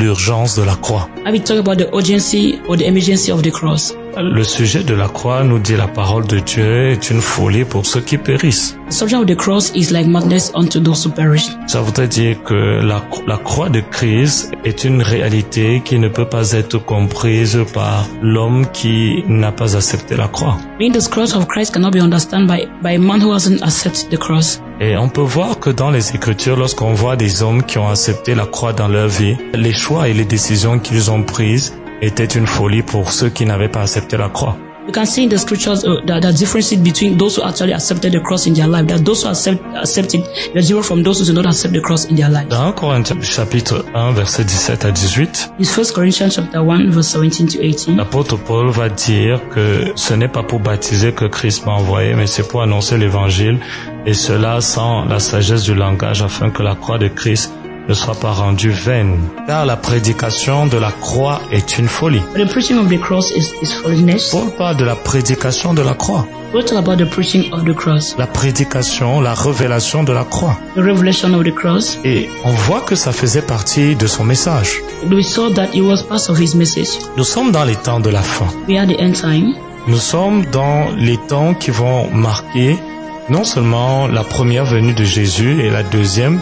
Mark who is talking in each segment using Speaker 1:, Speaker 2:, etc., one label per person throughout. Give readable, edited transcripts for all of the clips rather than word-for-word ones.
Speaker 1: l'urgence de la croix.
Speaker 2: I will talk about the urgency or the emergency of the cross.
Speaker 1: Le sujet de la croix, nous dit la parole de Dieu, est une folie pour ceux qui périssent.
Speaker 2: The subject of the cross is like madness unto those who perish.
Speaker 1: Ça voudrait dire que la croix de Christ est une réalité qui ne peut pas être comprise par l'homme qui n'a pas accepté la croix.
Speaker 2: Meaning the cross of Christ cannot be understood by a man who hasn't accepted the cross.
Speaker 1: Et on peut voir que dans les Écritures, lorsqu'on voit des hommes qui ont accepté la croix dans leur vie, les choix et les décisions qu'ils ont prises étaient une folie pour ceux qui n'avaient pas accepté la croix.
Speaker 2: You can see in the scriptures that the differences between those who actually accepted the cross in their life, that those who accepted the zero from those who do not accept the cross in their life.
Speaker 1: Dans 1 Corinthiens chapitre 1 versets 17 à 18,
Speaker 2: In 1 Corinthians chapter 1 verse 17 to 18,
Speaker 1: l'apôtre Paul va dire que ce n'est pas pour baptiser que Christ m'a envoyé, mais c'est pour annoncer l'évangile, et cela sans la sagesse du langage, afin que la croix de Christ ne soit pas rendue vaine. Car la prédication de la croix est une folie.
Speaker 2: but the preaching of the cross is foolishness.
Speaker 1: Paul parle de la prédication de la croix.
Speaker 2: We'll talk about the preaching of the cross,
Speaker 1: La prédication, la révélation de la croix.
Speaker 2: the revelation of the cross.
Speaker 1: Et on voit que ça faisait partie de son message.
Speaker 2: We saw that it was part of his message.
Speaker 1: Nous sommes dans les temps de la fin.
Speaker 2: We are the end time.
Speaker 1: Nous sommes dans les temps qui vont marquer non seulement la première venue de Jésus et la deuxième,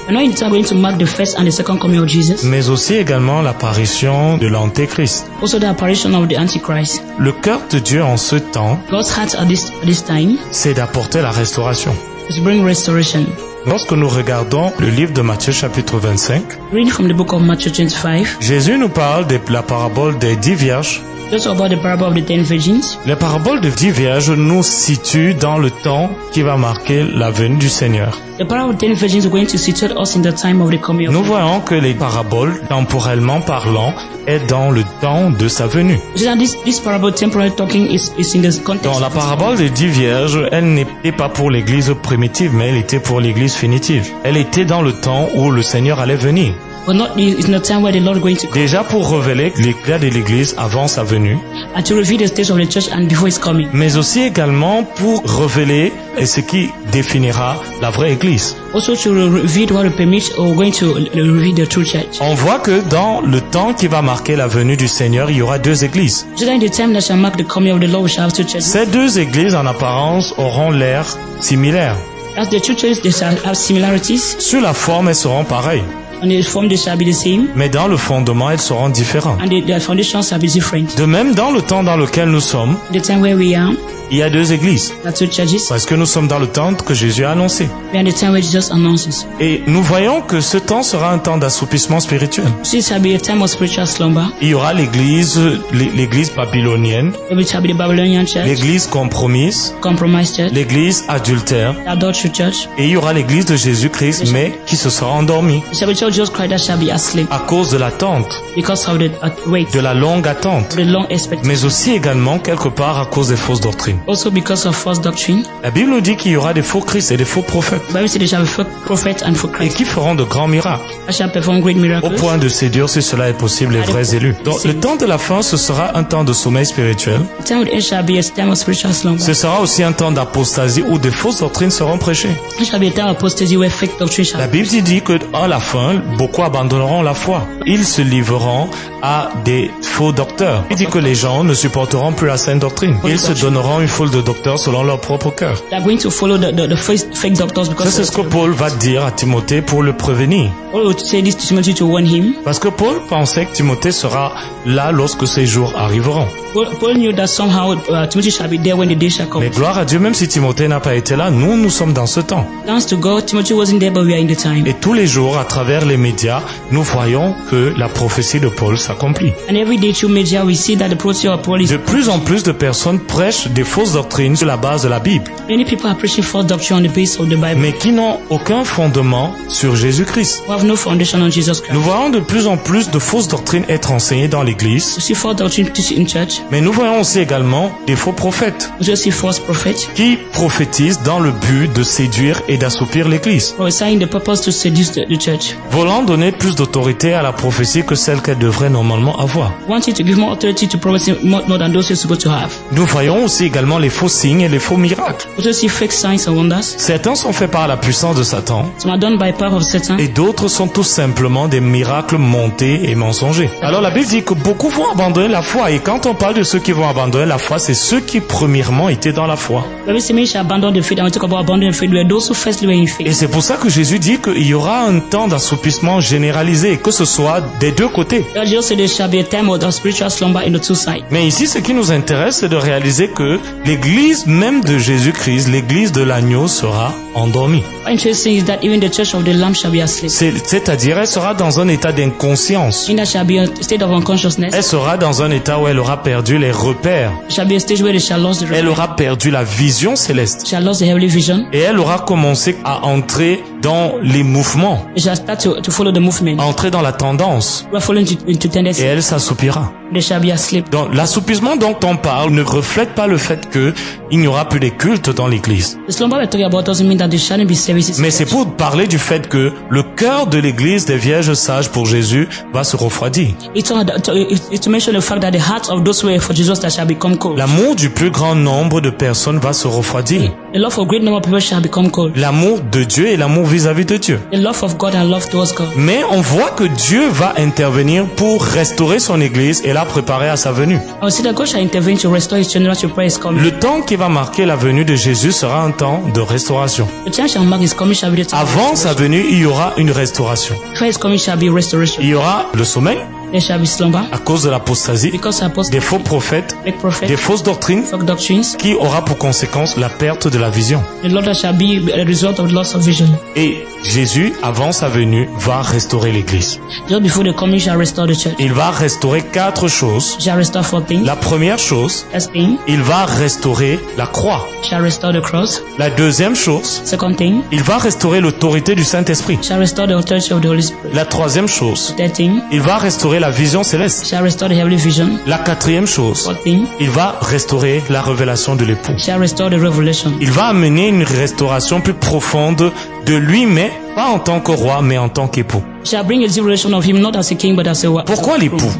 Speaker 2: We're not in time going to mark the first and the second coming of Jesus.
Speaker 1: mais aussi également l'apparition de l'Antéchrist.
Speaker 2: Also the apparition of the Antichrist.
Speaker 1: Le cœur de Dieu en ce temps,
Speaker 2: God's heart at this time
Speaker 1: c'est d'apporter la restauration.
Speaker 2: is to bring restoration.
Speaker 1: Lorsque nous regardons le livre de Matthieu chapitre 25,
Speaker 2: Reading from the book of Matthew 25,
Speaker 1: Jésus nous parle de la parabole des 10 vierges.
Speaker 2: just about the parable of the 10 virgins.
Speaker 1: La parabole des 10 vierges nous situe dans le temps qui va marquer la venue du Seigneur.
Speaker 2: The parable of the 10 virgins is going to situate us in the time of the coming of
Speaker 1: Nous voyons que les paraboles, temporellement parlant, est dans le temps de sa venue.
Speaker 2: So that this parable, temporary talking, is in the context.
Speaker 1: Dans la parabole des 10 vierges, elle n'était pas pour l'église primitive, mais elle était pour l'église finitive. Elle était dans le temps où le Seigneur allait venir.
Speaker 2: But not it's not time where the Lord is going to come.
Speaker 1: Déjà pour révéler l'éclat de l'église avant sa venue,
Speaker 2: And to reveal the state of the church and before His coming.
Speaker 1: mais aussi également pour révéler ce qui définira la vraie église.
Speaker 2: Also to reveal what will permit or going to reveal the true church.
Speaker 1: On voit que dans le temps qui va marquer la venue du Seigneur, il y aura deux églises.
Speaker 2: So that in the time that shall mark the coming of the Lord, we shall have two churches.
Speaker 1: Ces deux églises en apparence auront l'air similaires.
Speaker 2: As the two churches, they shall have similarities.
Speaker 1: Sur la forme, elles seront pareilles,
Speaker 2: On the form, they shall be the same.
Speaker 1: mais dans le fondement, elles seront différentes.
Speaker 2: And the foundations shall be different.
Speaker 1: De même, dans le temps dans lequel nous sommes,
Speaker 2: The time where we are,
Speaker 1: il y a deux églises,
Speaker 2: there are two churches.
Speaker 1: parce que nous sommes dans le temps que Jésus a annoncé.
Speaker 2: We are in the time where Jesus announces.
Speaker 1: Et nous voyons que ce temps sera un temps d'assoupissement spirituel.
Speaker 2: So it shall be a time of spiritual slumber.
Speaker 1: Il y aura l'église babylonienne,
Speaker 2: It shall be the Babylonian church,
Speaker 1: l'église compromise,
Speaker 2: compromised church,
Speaker 1: l'église adultère,
Speaker 2: the adultery church.
Speaker 1: et il y aura l'église de Jésus-Christ, mais qui se sera endormie
Speaker 2: It shall be church of Jesus Christ that shall be asleep
Speaker 1: à cause de l'attente,
Speaker 2: because of the wait,
Speaker 1: de la longue attente,
Speaker 2: the long expectation.
Speaker 1: mais aussi également quelque part à cause des fausses doctrines.
Speaker 2: Also because of false doctrine.
Speaker 1: La Bible nous dit qu'il y aura des faux Christ et des faux prophètes,
Speaker 2: The Bible says they shall be fake prophets and fake
Speaker 1: et
Speaker 2: Christ.
Speaker 1: qui feront de grands miracles,
Speaker 2: That shall perform great
Speaker 1: au
Speaker 2: miracles.
Speaker 1: point de séduire, si cela est possible, les vrais élus. Donc le temps de la fin, ce sera un temps de sommeil spirituel.
Speaker 2: The time of the end shall be a time of spiritual slumber.
Speaker 1: Ce sera aussi un temps d'apostasie où des fausses doctrines seront prêchées.
Speaker 2: It shall be a time of apostasy where fake doctrine shall
Speaker 1: La Bible dit que à la fin, beaucoup abandonneront la foi. Ils se livreront à des faux docteurs. Il dit que les gens ne supporteront plus la saine doctrine. Ils se donneront une foule de docteurs selon leur propre cœur.
Speaker 2: They are going to follow the fake doctors
Speaker 1: Ça,
Speaker 2: because
Speaker 1: c'est ce que Paul va dire à Timothée pour le prévenir.
Speaker 2: Paul would say this to Timothy to warn him.
Speaker 1: Parce que Paul pensait que Timothée sera là lorsque ces jours arriveront.
Speaker 2: Paul knew that somehow Timothy shall be there when the day shall come.
Speaker 1: Mais gloire à Dieu, même si Timothée n'a pas été là, nous sommes dans ce temps.
Speaker 2: Thanks to God, Timothy wasn't there, but we are in the time.
Speaker 1: Et tous les jours, à travers les médias, nous voyons que la prophétie de Paul s'accomplit.
Speaker 2: And every day through media, we see that the prophecy of Paul is.
Speaker 1: De plus en plus de personnes prêchent des fausses doctrines sur la base de la Bible,
Speaker 2: Many people are preaching false doctrine on the basis of the Bible.
Speaker 1: mais qui n'ont aucun fondement sur Jésus-Christ.
Speaker 2: Who have no foundation on Jesus Christ.
Speaker 1: Nous voyons de plus en plus de fausses doctrines être enseignées dans l'Église,
Speaker 2: We see false doctrine teaching in church.
Speaker 1: Mais nous voyons aussi également des faux prophètes
Speaker 2: We also see false prophets
Speaker 1: qui prophétisent dans le but de séduire et d'assoupir l'Église,
Speaker 2: prophesying the purpose to seduce the church,
Speaker 1: voulant donner plus d'autorité à la prophétie que celle qu'elle devrait normalement avoir.
Speaker 2: wanting to give more authority to prophecy more than those you're supposed to have.
Speaker 1: Nous voyons aussi également les faux signes et les faux miracles.
Speaker 2: We also see fake signs and wonders.
Speaker 1: Certains sont faits par la puissance de Satan
Speaker 2: Some are done by power of Satan,
Speaker 1: et d'autres sont tout simplement des miracles montés et mensongers. Alors la Bible dit que beaucoup vont abandonner la foi, et quand on parle de ceux qui vont abandonner la foi, c'est ceux qui premièrement étaient dans la foi.
Speaker 2: the Bible says, "Many shall abandon the faith." And we talk about abandoning the faith, where those who firstly were in
Speaker 1: Et
Speaker 2: faith.
Speaker 1: c'est pour ça que Jésus dit qu'il y aura un temps d'assoupissement généralisé, que ce soit des deux côtés.
Speaker 2: God Jesus said there shall be a time of spiritual slumber in the two sides.
Speaker 1: Mais ici, ce qui nous intéresse, c'est de réaliser que l'église même de Jésus-Christ, l'église de l'agneau, sera endormie.
Speaker 2: What interesting is that even the church of the Lamb shall be asleep.
Speaker 1: C'est-à-dire, elle sera dans un état d'inconscience.
Speaker 2: In that shall be a state of unconsciousness.
Speaker 1: Elle sera dans un état où elle aura perdu les repères.
Speaker 2: There shall be a stage where they shall lose the
Speaker 1: Elle aura perdu la vision céleste.
Speaker 2: shall lose the heavenly vision.
Speaker 1: Et elle aura commencé à entrer dans les mouvements,
Speaker 2: They shall start to follow the movement.
Speaker 1: à entrer dans la tendance.
Speaker 2: We are falling into
Speaker 1: Et
Speaker 2: tendency.
Speaker 1: elle s'assoupira.
Speaker 2: They shall be asleep.
Speaker 1: Donc, l'assouplissement dont on parle ne reflète pas le fait qu'il n'y aura plus de culte dans l'église.
Speaker 2: The slumber we're talking about doesn't mean that there shouldn't be services.
Speaker 1: Mais c'est pour parler du fait que le cœur de l'église des vierges sages pour Jésus va se refroidir.
Speaker 2: It's to mention the fact that the hearts of those who were for Jesus that shall become cold.
Speaker 1: L'amour du plus grand nombre de personnes va se refroidir.
Speaker 2: The love of great number of people shall become cold.
Speaker 1: L'amour de Dieu et l'amour vis-à-vis de Dieu.
Speaker 2: The love of God and love towards God.
Speaker 1: Mais on voit que Dieu va intervenir pour restaurer son église et la préparer à sa venue.
Speaker 2: I will see that God shall intervene to restore His children to prayer is coming.
Speaker 1: Le temps qui va marquer la venue de Jésus sera un temps de restauration.
Speaker 2: The time shall mark His coming shall be the time.
Speaker 1: Avant sa venue, il y aura une restauration.
Speaker 2: Before His coming shall be restoration.
Speaker 1: Il y aura le sommeil
Speaker 2: There shall be slumber
Speaker 1: à cause de l'apostasie,
Speaker 2: because apostasy,
Speaker 1: des faux prophètes,
Speaker 2: fake prophets,
Speaker 1: des fausses doctrines
Speaker 2: fake doctrines.
Speaker 1: qui aura pour conséquence la perte de la vision.
Speaker 2: The Lord that shall be a result of the loss of vision.
Speaker 1: Et Jésus, avant sa venue, va restaurer l'église.
Speaker 2: Just before the coming shall restore the church.
Speaker 1: Il va restaurer 4 choses.
Speaker 2: Shall restore 4 things.
Speaker 1: La première chose,
Speaker 2: First thing
Speaker 1: il va restaurer la croix.
Speaker 2: shall restore the cross.
Speaker 1: La deuxième chose,
Speaker 2: Second thing
Speaker 1: il va restaurer l'autorité du Saint-Esprit.
Speaker 2: shall restore the authority of the Holy Spirit.
Speaker 1: La troisième chose,
Speaker 2: Third thing
Speaker 1: il va restaurer la vision céleste.
Speaker 2: shall restore the heavenly vision.
Speaker 1: La quatrième chose,
Speaker 2: Fourth thing
Speaker 1: il va restaurer la révélation de l'époux.
Speaker 2: shall restore the revelation.
Speaker 1: Il va amener une restauration plus profonde de lui, mais pas en tant que roi, mais en tant qu'époux.
Speaker 2: Shall bring a revelation of Him not as a king but as a wife.
Speaker 1: Pourquoi l'époux?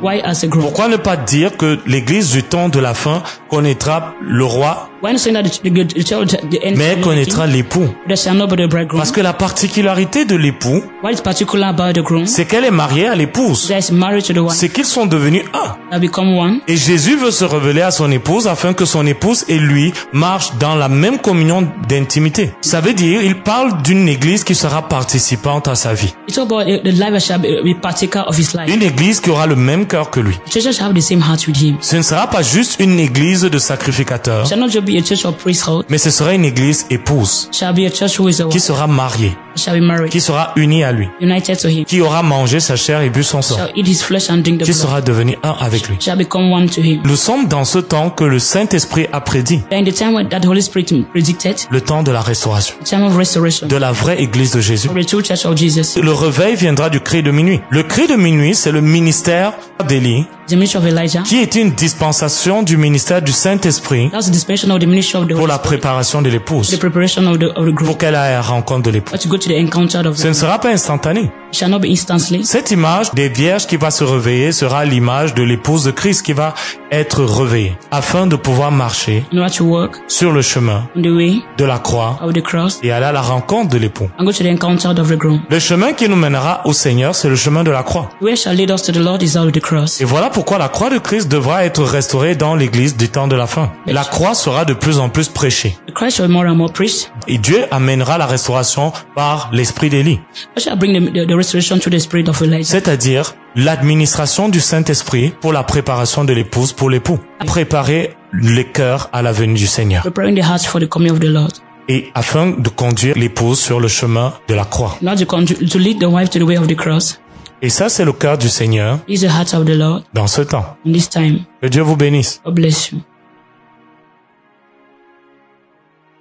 Speaker 2: Why as a groom?
Speaker 1: Pourquoi ne pas dire que l'église du temps de la fin connaîtra le roi,
Speaker 2: Why not saying that the child the end
Speaker 1: mais elle connaîtra l'époux?
Speaker 2: there shall not be the bridegroom?
Speaker 1: Parce que la particularité de l'époux,
Speaker 2: What is particular about the groom?
Speaker 1: c'est qu'elle est mariée à l'épouse.
Speaker 2: That is married to the wife.
Speaker 1: C'est qu'ils sont devenus un.
Speaker 2: That become one.
Speaker 1: Et Jésus veut se révéler à son épouse afin que son épouse et lui marchent dans la même communion d'intimité. Ça veut dire, il parle d'une église qui sera participante à sa vie.
Speaker 2: It's about the life that shall be partaker of His life.
Speaker 1: Une église qui aura le même cœur que lui.
Speaker 2: The church shall have the same heart with Him.
Speaker 1: Ce ne sera pas juste une église de sacrificateurs,
Speaker 2: It shall not just be a church of priesthood.
Speaker 1: mais ce sera une église épouse
Speaker 2: It shall be a church who is a
Speaker 1: qui
Speaker 2: wife.
Speaker 1: sera mariée,
Speaker 2: It shall be married.
Speaker 1: qui sera unie à lui,
Speaker 2: United to Him.
Speaker 1: qui aura mangé sa chair et bu son sang,
Speaker 2: Shall eat His flesh and drink the
Speaker 1: qui
Speaker 2: blood.
Speaker 1: sera devenu un avec lui.
Speaker 2: Shall become one to Him.
Speaker 1: Nous sommes dans ce temps que le Saint-Esprit a prédit,
Speaker 2: And the time when that the Holy Spirit predicted,
Speaker 1: le temps de la restauration,
Speaker 2: the time of restoration
Speaker 1: de la vraie église de Jésus.
Speaker 2: of the true church of Jesus.
Speaker 1: Le réveil viendra du cri de minuit. Le cri de minuit, c'est le ministère d'Élie,
Speaker 2: The ministry of Elijah.
Speaker 1: qui est une dispensation du ministère du Saint-Esprit
Speaker 2: That's the dispensation of the ministry of the
Speaker 1: pour
Speaker 2: Holy
Speaker 1: la
Speaker 2: Spirit.
Speaker 1: préparation de
Speaker 2: The
Speaker 1: l'épouse,
Speaker 2: preparation of the groom.
Speaker 1: pour qu'elle aille à la rencontre de l'époux.
Speaker 2: But to go to the encounter of
Speaker 1: Ce ne
Speaker 2: the
Speaker 1: sera pas instantané.
Speaker 2: It shall not be instantly.
Speaker 1: Cette image des vierges qui va se réveiller sera l'image de l'épouse de Christ qui va être réveillée afin de pouvoir marcher
Speaker 2: In order to walk
Speaker 1: sur le chemin
Speaker 2: on the way
Speaker 1: de la croix
Speaker 2: of the cross
Speaker 1: et aller à la rencontre de l'époux.
Speaker 2: and go to the encounter of the groom.
Speaker 1: Le chemin qui nous mènera au Seigneur, c'est le chemin de la croix.
Speaker 2: Where shall lead us to the Lord is out of the cross.
Speaker 1: Et voilà pourquoi la croix de Christ devra être restaurée dans l'église du temps de la fin. La croix sera de plus en plus prêchée.
Speaker 2: The Christ shall be more and more preached.
Speaker 1: Et Dieu amènera la restauration par l'esprit d'Élie.
Speaker 2: God shall bring the restoration through the spirit of Elijah.
Speaker 1: C'est-à-dire l'administration du Saint-Esprit pour la préparation de l'épouse pour l'époux. Préparer les cœurs à la venue du Seigneur.
Speaker 2: Preparing the hearts for the coming of the Lord.
Speaker 1: Et afin de conduire l'épouse sur le chemin de la croix.
Speaker 2: Now to lead the wife to the way of the cross.
Speaker 1: Et ça, c'est le cœur du Seigneur
Speaker 2: This is the heart of the Lord
Speaker 1: dans ce temps.
Speaker 2: in this time.
Speaker 1: Que Dieu vous bénisse.
Speaker 2: God bless you.